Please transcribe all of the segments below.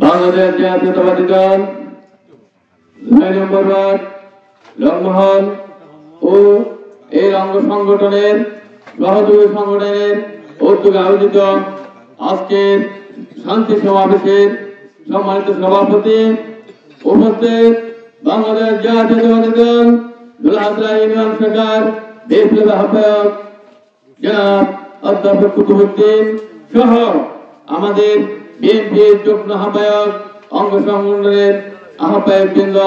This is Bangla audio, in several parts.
বাংলাদেশ জাতীয়তাবাদী দল 9 নম্বর ওয়ার্ড লংমহল ও এর অঙ্গ সংগঠনের সহযোগী সংগঠনের উদ্যোগে আয়োজিত আজকের শান্তি সমাবেশের সম্মানিত সভাপতি উপস্থিত বাংলাদেশ জাতীয়তাবাদী দল দুলহাসরা ইউনিয়ন শাখার বিপ্লবী আহ্বায়ক জনাব অধ্যাপক কুতুবুদ্দিন সহ আমাদের বিএনপির যুগ্ম আহ্বায়ক অঙ্গ সংগঠনের আহ্বায়ক বৃন্দ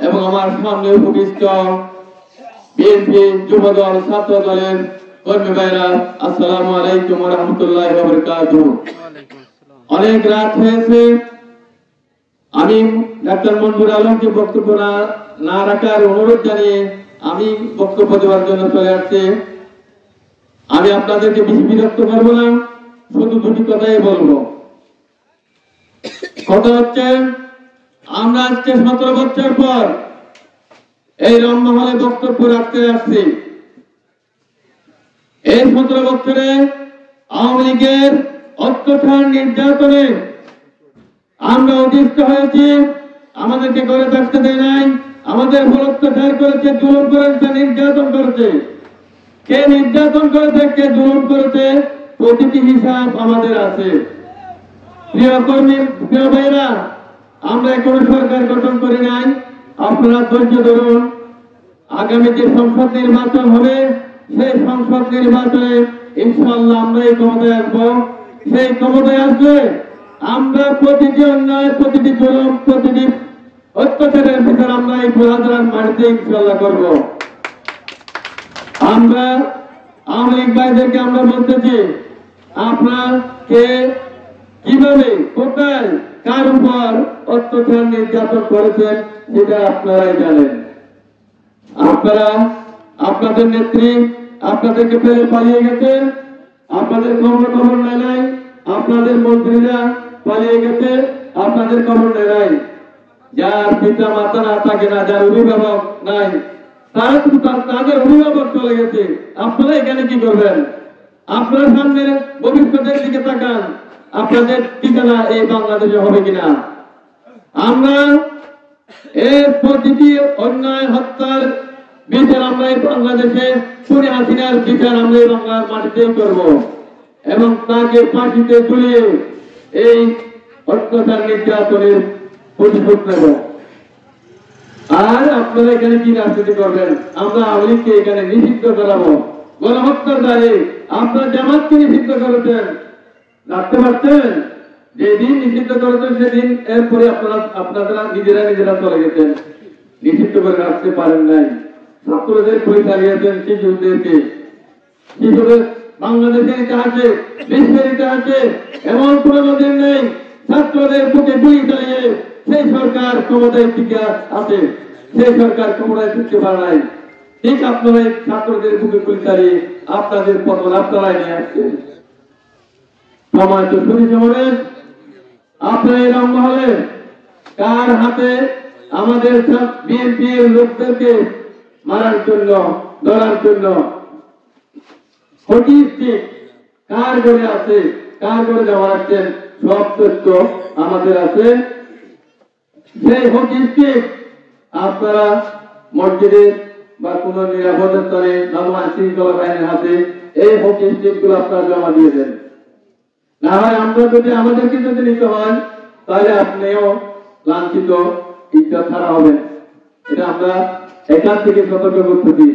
এবং আমার সামনে উপবিষ্ট বিএনপি যুবদল ছাত্র দলের কর্মী ভাইরা, আসসালামু আলাইকুম ওয়া রাহমাতুল্লাহি ওয়া বারাকাতুহু। অনেক রাত হয়েছে, আমি ডাক্তার মনজুর আলমকে বক্তব্য না রাখার অনুরোধ জানিয়ে আমি বক্তব্য দেওয়ার জন্য চলে আসছি। আমি আপনাদেরকে বেশি বিরক্ত করব না, শুধু দুটি কথাই বলবো। কথা হচ্ছে, আমরা আজকে 17 বছর পর এই রংমহলে বক্তব্য রাখতে আসছি। এই 17 বছরে আওয়ামী লীগের অত্যাচার নির্যাতনে আমরা অতিষ্ঠ হয়েছি। আমাদেরকে ঘরে থাকতে দেয় নাই, আমাদের উপর অত্যাচার করেছে, জুলুম করেছে, নির্যাতন করেছে। কে নির্যাতন করেছে, কে জুলুম করেছে, প্রতিটি হিসাব আমাদের আছে। প্রিয় কর্মী, প্রিয় ভাইরা, আমরা এখনো সরকার গঠন করি নাই। আপনারা ধৈর্য ধরুন। আগামী যে সংসদ নির্বাচন হবে, সেই সংসদ নির্বাচনে ইনশাআল্লাহ আমরা এই ক্ষমতায় আসবো। সেই ক্ষমতায় আসলে আমরা প্রতিটি অন্যায়, প্রতিটি জুলুম, প্রতিটি অত্যাচারের বিচার আমরা এই বুলহাজার মাটিতে ইনশাআল্লাহ করব। আমরা আওয়ামী লীগ ভাইদেরকে আমরা বলতেছি, আপনারা কে, কিভাবে, কোথায়, কার উপর অত্যাচার নির্যাতন করেছেন সেটা আপনারাই জানেন। আপনারা, আপনাদের নেত্রী আপনাদেরকে ফেলে পালিয়ে গেছে, আপনাদের খবর নাই। আপনাদের মন্ত্রীরা পালিয়ে গেছে, আপনাদের খবর নাই। যার পিতা মাতা না থাকে না, যার অভিভাবক নাই, তারা কিন্তু তাদের অভিভাবক চলে গেছে। আপনারা এখানে কি করবেন? আপনার সামনে ভবিষ্যতের দিকে তাকান, আপনাদের ঠিকানা এই বাংলাদেশে হবে কিনা। আমরা এর প্রতিটি অন্যায় হত্যার বিচার আমরা এই বাংলাদেশে, খুনি হাসিনার বিচার আমরা এই বাংলার মাটিতেই করব এবং তাকে ফাঁসিতে ঝুলিয়ে এই অত্যাচার নির্যাতনের প্রতিশোধ নেব। আর আপনারা এখানে কি রাজনীতি করবেন? আমরা আওয়ামী লীগকে এখানে নিষিদ্ধ করাবো। গণহত্যার দায়ে আপনারা জামাতকে নিষিদ্ধ করেছেন, রাখতে পারছেন? যেদিন নিষিদ্ধ করেছেন সেদিন এরপরে আপনারা নিজেরা চলে গেছেন, নিষিদ্ধ করে রাখতে পারেন নাই। ছাত্রদের গুলি চালিয়েছেন, শিশুদের বাংলাদেশের ইতিহাসে, বিশ্বের ইতিহাসে এমন কোন দিন নেই ছাত্রদের বুকে গুলি চালিয়ে সেই সরকার ক্ষমতায় টিকে আছে, সেই সরকার ক্ষমতায় টিকতে পারে নাই। ঠিক আপনারা ছাত্রদের বুকে গুলি চালিয়ে আপনাদের পতন আপনারাই নিয়ে আসছেন। সময় তো শুনি সমাবেশ, আপনার এই রংমহলে কার হাতে আমাদের বিএনপির লোকদেরকে মারার জন্য, ধরার জন্য হকি স্টিক কার ঘরে আছে, কার ঘরে জমা রাখছেন, সব তথ্য আমাদের আছে। সেই হকি স্টিক আপনারা মসজিদে বা কোন নিরাপদ স্থানে নর্মাল শৃঙ্খলা বাহিনীর হাতে এই হকি স্টিক গুলো আপনারা জমা দিয়ে দেন। না হয় আমরা যদি আমাদেরকে যদি নিতে হয়, তাহলে আপনিও লাঞ্ছিত, ইজ্জত ছাড়া হবেন। এটা আমরা এখান থেকে সতর্ক করতেছি।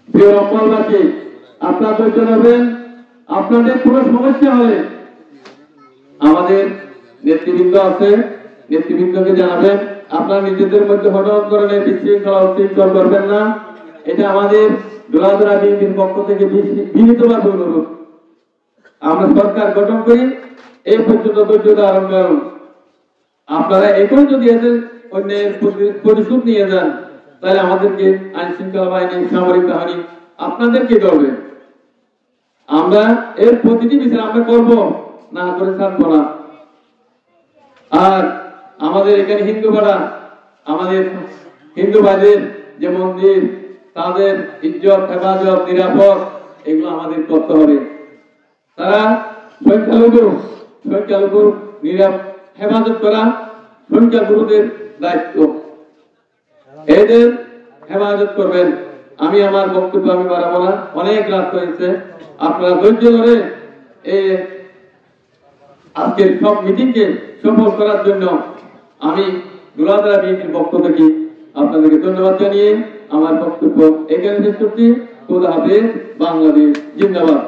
প্রিয় রংমহলবাসী, আপনারা ধৈর্য ধরবেন। আপনাদের কোনো সমস্যা হলে আমাদের নেতৃবৃন্দ আছে, নেতৃবৃন্দকে জানাবেন। আপনারা নিজেদের মধ্যে হঠাৎ ধরনের বিশৃঙ্খলা করবেন না। এটা আমাদের দুলাধরা বিএনপির পক্ষ থেকে বিনীতভাবে অনুরোধ। আমরা সরকার গঠন করি, এই পর্যন্ত ধৈর্য ধারণ করুন। আপনারা এখন যদি এদের অন্যের প্রতিশোধ নিয়ে যান, তাহলে আমাদেরকে আইন শৃঙ্খলা বাহিনী, সামরিক বাহিনী আপনাদেরকে করবে। আমরা এর প্রতিটি বিষয় আমরা করব, না করে থাকবো না। আর আমাদের এখানে হিন্দু পাড়া, আমাদের হিন্দু ভাইদের যে মন্দির, তাদের ইজ্জত, হেফাজত, নিরাপদ, এগুলো আমাদের করতে হবে। তারা সংখ্যালঘু, সংখ্যালঘু হেফাজত করা সংখ্যাগুরুদের দায়িত্ব, এদের হেফাজত করবেন। আমি আমার বক্তব্য আমি বাড়াবো না, অনেক রাত হয়েছে। আপনারা ধৈর্য ধরে এই আজকের সব মিটিংকে সফল করার জন্য আমি দুলাদরা বিএনপির পক্ষ থেকে আপনাদেরকে ধন্যবাদ জানিয়ে আমার বক্তব্য এখানে শেষ করছি। খোদা হাফেজ। বাংলাদেশ জিন্দাবাদ।